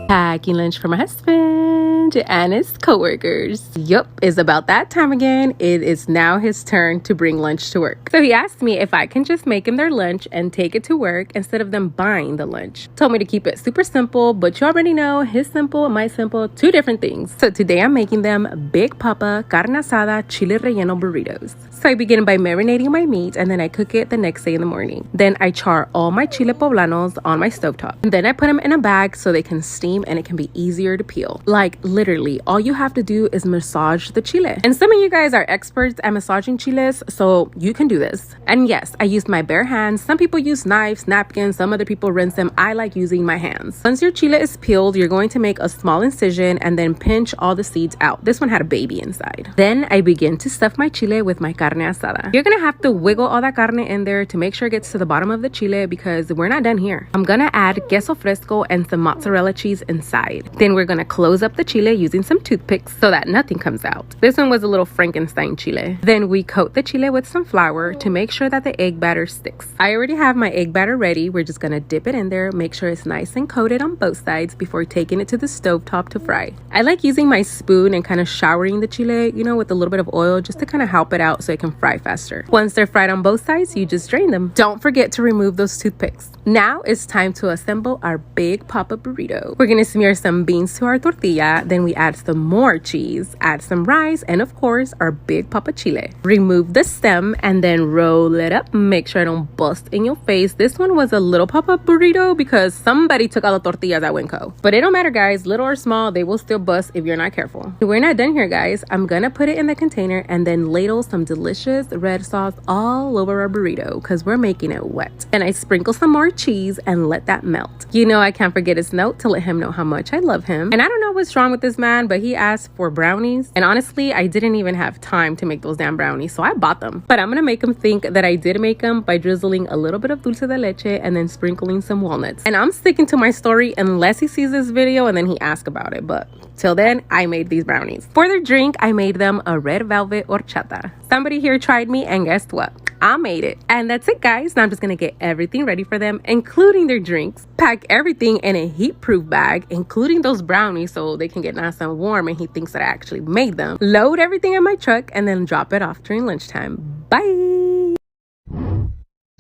Packing lunch for my husband and his coworkers. Yup, it's about that time again. It is now his turn to bring lunch to work. So he asked me if I can just make him their lunch and take it to work instead of them buying the lunch. Told me to keep it super simple, but you already know his simple and my simple, two different things. So today I'm making them Big Papa Carne Asada Chile Relleno Burritos. So I begin by marinating my meat and then I cook it the next day in the morning. Then I char all my chile poblanos on my stovetop. And then I put them in a bag so they can steam and it can be easier to peel. Like literally, all you have to do is massage the chile. And some of you guys are experts at massaging chiles, so you can do this. And yes, I used my bare hands. Some people use knives, napkins, some other people rinse them. I like using my hands. Once your chile is peeled, you're going to make a small incision and then pinch all the seeds out. This one had a baby inside. Then I begin to stuff my chile with my carne asada. You're gonna have to wiggle all that carne in there to make sure it gets to the bottom of the chile because we're not done here. I'm gonna add queso fresco and some mozzarella cheese inside. Then we're gonna close up the chile using some toothpicks so that nothing comes out. This one was a little Frankenstein chile. Then we coat the chile with some flour to make sure that the egg batter sticks. I already have my egg batter ready. We're just gonna dip it in there, make sure it's nice and coated on both sides before taking it to the stovetop to fry. I like using my spoon and kind of showering the chile, you know, with a little bit of oil just to kind of help it out so it can fry faster. Once they're fried on both sides, you just drain them. Don't forget to remove those toothpicks. Now it's time to assemble our Big Papa burrito. We're gonna smear some beans to our tortilla, then we add some more cheese, add some rice, and of course our Big Papa chile. Remove the stem and then roll it up. Make sure it don't bust in your face. This one was a little Papa burrito because somebody took all the tortillas at Winco. But it don't matter, guys, little or small, they will still bust if you're not careful. We're not done here, guys. I'm gonna put it in the container and then ladle some delicious red sauce all over our burrito because we're making it wet. And I sprinkle some more cheese and let that melt. You know, I can't forget his note to let him know how much I love him. And I don't know what's wrong with this man, but he asked for brownies. And honestly, I didn't even have time to make those damn brownies, so I bought them. But I'm gonna make him think that I did make them by drizzling a little bit of dulce de leche and then sprinkling some walnuts. And I'm sticking to my story unless he sees this video and then he asks about it. But till then, I made these brownies. For their drink, I made them a red velvet horchata. Somebody here tried me and guess what? I made it. And that's it, guys. Now I'm just gonna get everything ready for them, including their drinks. Pack everything in a heat-proof bag, including those brownies so they can get nice and warm and he thinks that I actually made them. Load everything in my truck and then drop it off during lunchtime. Bye!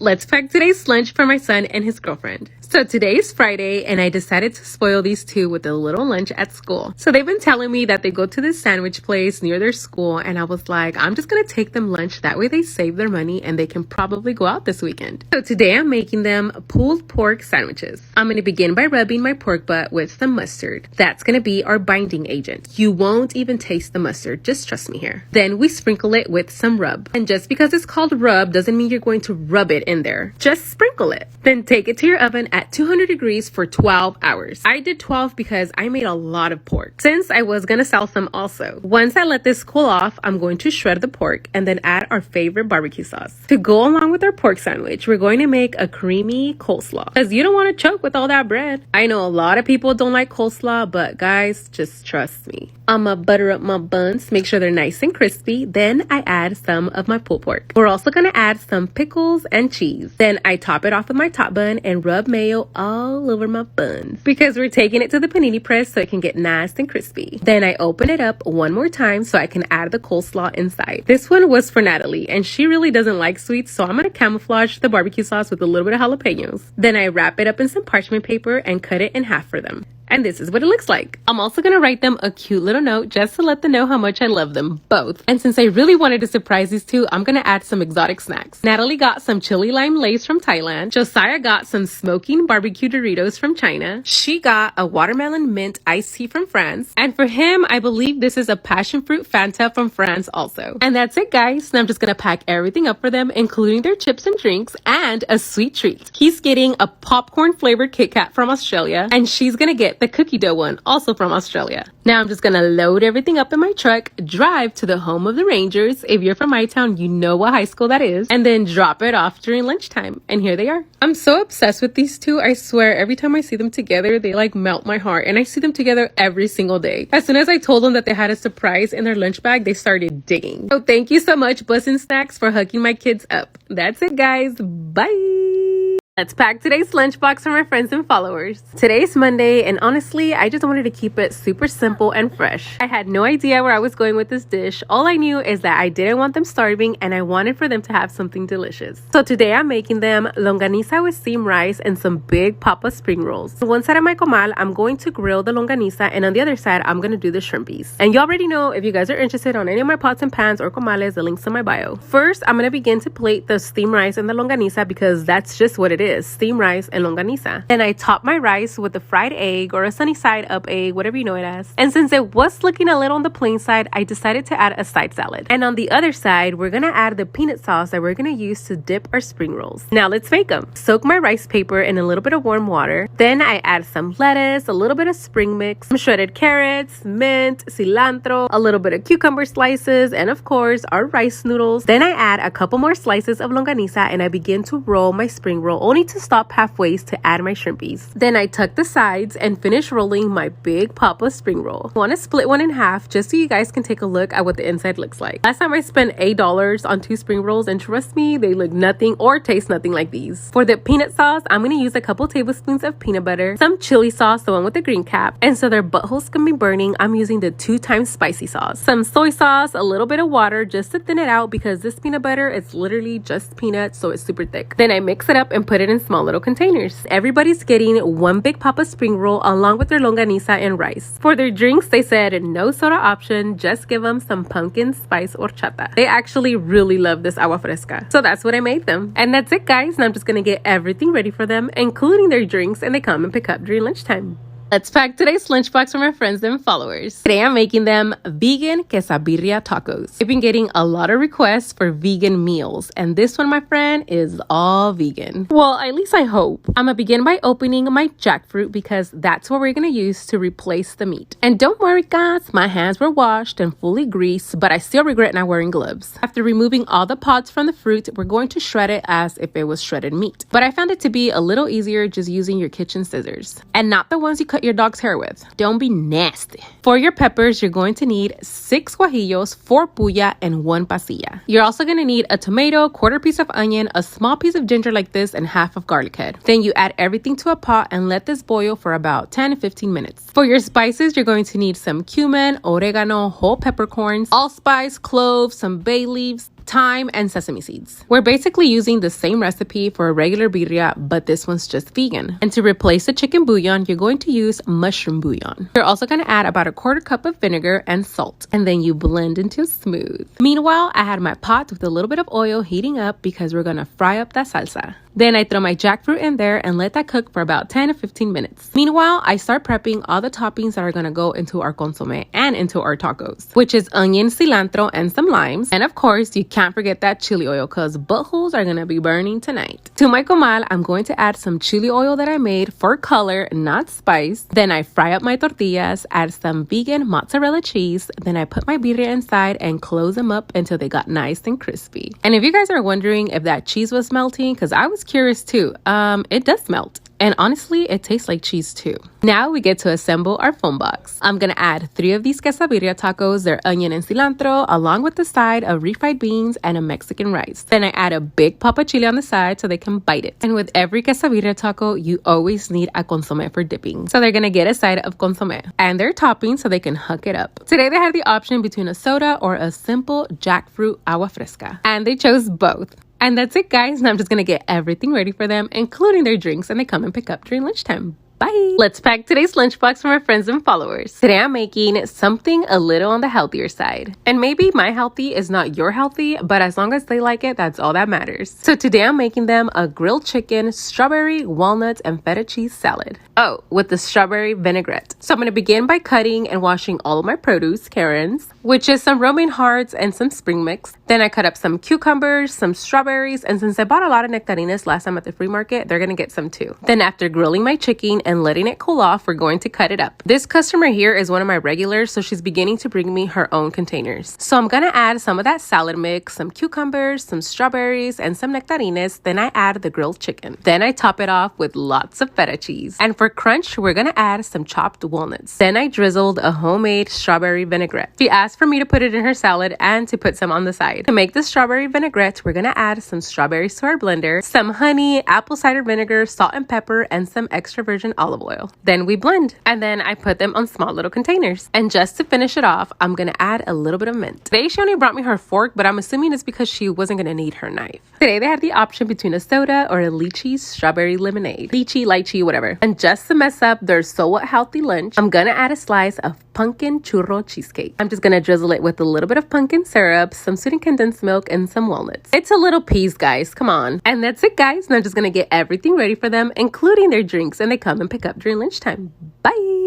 Let's pack today's lunch for my son and his girlfriend. So today is Friday and I decided to spoil these two with a little lunch at school. So they've been telling me that they go to this sandwich place near their school and I was like, I'm just gonna take them lunch. That way they save their money and they can probably go out this weekend. So today I'm making them pulled pork sandwiches. I'm gonna begin by rubbing my pork butt with some mustard. That's gonna be our binding agent. You won't even taste the mustard, just trust me here. Then we sprinkle it with some rub. And just because it's called rub doesn't mean you're going to rub it in there. Just sprinkle it. Then take it to your oven at 200 degrees for 12 hours. I did 12 because I made a lot of pork since I was gonna sell some also. Once I let this cool off, I'm going to shred the pork and then add our favorite barbecue sauce. To go along with our pork sandwich, we're going to make a creamy coleslaw because you don't want to choke with all that bread. I know a lot of people don't like coleslaw, but guys, just trust me. I'ma butter up my buns, make sure they're nice and crispy. Then I add some of my pulled pork. We're also gonna add some pickles and cheese. Then I top it off with my top bun and rub mayo all over my buns because we're taking it to the panini press so it can get nice and crispy. Then I open it up one more time so I can add the coleslaw inside. This one was for Natalie and she really doesn't like sweets, so I'm gonna camouflage the barbecue sauce with a little bit of jalapenos. Then I wrap it up in some parchment paper and cut it in half for them. And this is what it looks like. I'm also gonna write them a cute little note just to let them know how much I love them both. And since I really wanted to surprise these two, I'm gonna add some exotic snacks. Natalie got some chili lime lace from Thailand. Josiah got some smoking barbecue Doritos from China. She got a watermelon mint iced tea from France. And for him, I believe this is a passion fruit Fanta from France also. And that's it, guys. Now I'm just gonna pack everything up for them, including their chips and drinks and a sweet treat. He's getting a popcorn flavored Kit Kat from Australia and she's gonna get the cookie dough one, also from Australia. Now I'm just gonna load everything up in my truck, drive to the home of the Rangers. If you're from my town, you know what high school that is, and then drop it off during lunchtime. And here they are. I'm so obsessed with these two. I swear, every time I see them together, they like melt my heart. And I see them together every single day. As soon as I told them that they had a surprise in their lunch bag, they started digging. So thank you so much, Bus and Snacks, for hooking my kids up. That's it, guys. Bye. Let's pack today's lunchbox for my friends and followers. Today's Monday, and honestly, I just wanted to keep it super simple and fresh. I had no idea where I was going with this dish. All I knew is that I didn't want them starving and I wanted for them to have something delicious. So today I'm making them longaniza with steamed rice and some big papa spring rolls. On one side of my comal, I'm going to grill the longaniza, and on the other side, I'm going to do the shrimpies. And you already know, if you guys are interested on any of my pots and pans or comales, the link's in my bio. First, I'm going to begin to plate the steamed rice and the longaniza because that's just what it is. Steamed rice and longaniza. Then I top my rice with a fried egg or a sunny side up egg, whatever you know it as. And since it was looking a little on the plain side, I decided to add a side salad. And on the other side, we're gonna add the peanut sauce that we're gonna use to dip our spring rolls. Now let's make them. Soak my rice paper in a little bit of warm water. Then I add some lettuce, a little bit of spring mix, some shredded carrots, mint, cilantro, a little bit of cucumber slices, and of course our rice noodles. Then I add a couple more slices of longaniza and I begin to roll my spring roll, only to stop halfway to add my shrimpies. Then I tuck the sides and finish rolling my big papa spring roll. I want to split one in half just so you guys can take a look at what the inside looks like. Last time I spent $8 on 2 spring rolls, and trust me, they look nothing or taste nothing like these. For the peanut sauce, I'm going to use a couple tablespoons of peanut butter, some chili sauce, the one with the green cap, and so their buttholes can be burning, I'm using the 2 times spicy sauce, some soy sauce, a little bit of water just to thin it out because this peanut butter is literally just peanuts, so it's super thick. Then I mix it up and put it in small little containers. Everybody's getting one big papa spring roll along with their longaniza and rice. For their drinks, they said no soda option, just give them some pumpkin spice horchata. They actually really love this agua fresca. So that's what I made them. And that's it, guys. And I'm just gonna get everything ready for them, including their drinks, and they come and pick up during lunchtime. Let's pack today's lunchbox for my friends and followers. Today I'm making them vegan quesabirria tacos. I've been getting a lot of requests for vegan meals, and this one, my friend, is all vegan. Well, at least I hope. I'm gonna begin by opening my jackfruit because that's what we're gonna use to replace the meat. And don't worry, guys, my hands were washed and fully greased, but I still regret not wearing gloves. After removing all the pods from the fruit, we're going to shred it as if it was shredded meat. But I found it to be a little easier just using your kitchen scissors, and not the ones you cut your dog's hair with. Don't be nasty. For your peppers, you're going to need 6 guajillos, 4 puya, and 1 pasilla. You're also going to need a tomato, quarter piece of onion, a small piece of ginger like this, and half of garlic head. Then you add everything to a pot and let this boil for about 10 to 15 minutes. For your spices, you're going to need some cumin, oregano, whole peppercorns, allspice, cloves, some bay leaves, thyme, and sesame seeds. We're basically using the same recipe for a regular birria, but this one's just vegan. And to replace the chicken bouillon, you're going to use mushroom bouillon. You're also going to add about a quarter cup of vinegar and salt, and then you blend until smooth. Meanwhile, I had my pot with a little bit of oil heating up because we're going to fry up that salsa. Then I throw my jackfruit in there and let that cook for about 10 to 15 minutes. Meanwhile, I start prepping all the toppings that are going to go into our consomme and into our tacos, which is onion, cilantro, and some limes. And of course, you can't forget that chili oil because buttholes are going to be burning tonight. To my comal, I'm going to add some chili oil that I made for color, not spice. Then I fry up my tortillas, add some vegan mozzarella cheese. Then I put my birria inside and close them up until they got nice and crispy. And if you guys are wondering if that cheese was melting, because I was curious too, it does melt. And honestly, it tastes like cheese too. Now we get to assemble our foam box. I'm gonna add 3 of these quesabirria tacos, their onion and cilantro, along with the side of refried beans and a Mexican rice. Then I add a big papa chili on the side so they can bite it. And with every quesabirria taco, you always need a consomme for dipping. So they're gonna get a side of consomme and their topping so they can hook it up. Today they had the option between a soda or a simple jackfruit agua fresca, and they chose both. And that's it, guys. Now I'm just going to get everything ready for them, including their drinks, and they come and pick up during lunchtime. Bye. Let's pack today's lunchbox for my friends and followers. Today I'm making something a little on the healthier side. And maybe my healthy is not your healthy, but as long as they like it, that's all that matters. So today I'm making them a grilled chicken, strawberry, walnuts, and feta cheese salad. Oh, with the strawberry vinaigrette. So I'm going to begin by cutting and washing all of my produce, Karens, which is some romaine hearts and some spring mix. Then I cut up some cucumbers, some strawberries, and since I bought a lot of nectarines last time at the flea market, they're going to get some too. Then after grilling my chicken and letting it cool off, we're going to cut it up. This customer here is one of my regulars, so she's beginning to bring me her own containers. So I'm gonna add some of that salad mix, some cucumbers, some strawberries, and some nectarines. Then I add the grilled chicken. Then I top it off with lots of feta cheese. And for crunch, we're gonna add some chopped walnuts. Then I drizzled a homemade strawberry vinaigrette. She asked for me to put it in her salad and to put some on the side. To make the strawberry vinaigrette, we're gonna add some strawberries to our blender, some honey, apple cider vinegar, salt and pepper, and some extra virgin olive oil. Then we blend, and then I put them on small little containers. And just to finish it off, I'm gonna add a little bit of mint. Today she only brought me her fork, but I'm assuming it's because she wasn't gonna need her knife. Today they had the option between a soda or a lychee strawberry lemonade. Lychee, whatever. And just to mess up their so what healthy lunch, I'm gonna add a slice of pumpkin churro cheesecake. I'm just gonna drizzle it with a little bit of pumpkin syrup, some sweetened condensed milk, and some walnuts. It's a little piece, guys, come on. And that's it, guys. And I'm just gonna get everything ready for them, including their drinks, and they come and pick up during lunchtime. Bye.